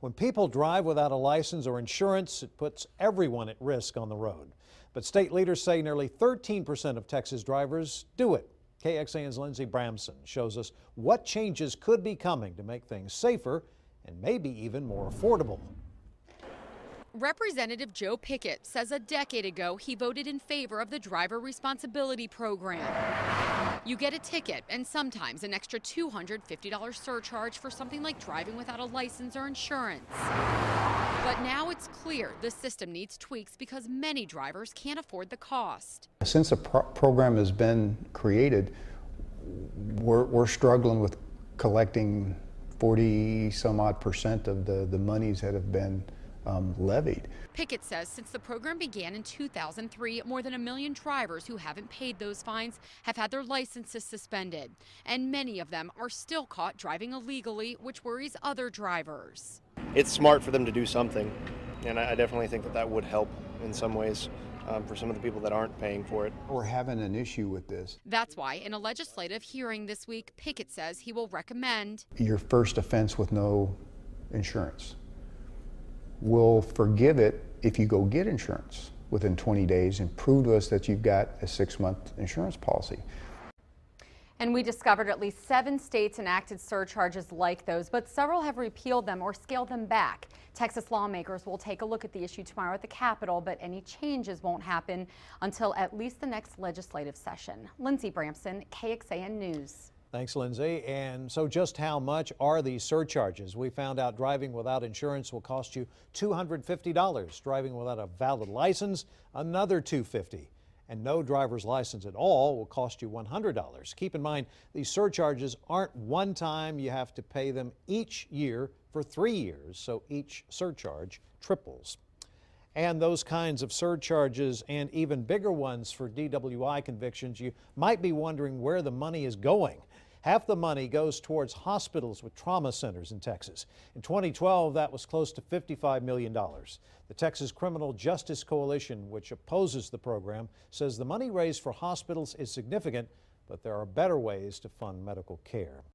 When people drive without a license or insurance, it puts everyone at risk on the road. But state leaders say nearly 13% of Texas drivers do it. KXAN's Lindsey Bramson shows us what changes could be coming to make things safer and maybe even more affordable. Representative Joe Pickett says a decade ago he voted in favor of the Driver Responsibility Program. You get a ticket and sometimes an extra $250 surcharge for something like driving without a license or insurance. But now it's clear the system needs tweaks because many drivers can't afford the cost. Since the program has been created, we're struggling with collecting 40-some-odd% of the monies that have been levied. Pickett says since the program began in 2003, more than 1 million drivers who haven't paid those fines have had their licenses suspended. And many of them are still caught driving illegally, which worries other drivers. It's smart for them to do something, and I definitely think that would help in some ways for some of the people that aren't paying for it. We're having an issue with this. That's why in a legislative hearing this week, Pickett says he will recommend your first offense with no insurance. We'll forgive it if you go get insurance within 20 days and prove to us that you've got a 6-month insurance policy. And we discovered at least 7 states enacted surcharges like those, but several have repealed them or scaled them back. Texas lawmakers will take a look at the issue tomorrow at the Capitol, but any changes won't happen until at least the next legislative session. Lindsey Bramson, KXAN News. Thanks, Lindsay. And so just how much are these surcharges? We found out driving without insurance will cost you $250. Driving without a valid license, another $250. And no driver's license at all will cost you $100. Keep in mind, these surcharges aren't one time. You have to pay them each year for 3 years, so each surcharge triples. And those kinds of surcharges and even bigger ones for DWI convictions, you might be wondering where the money is going. Half the money goes towards hospitals with trauma centers in Texas. In 2012, that was close to $55 million. The Texas Criminal Justice Coalition, which opposes the program, says the money raised for hospitals is significant, but there are better ways to fund medical care.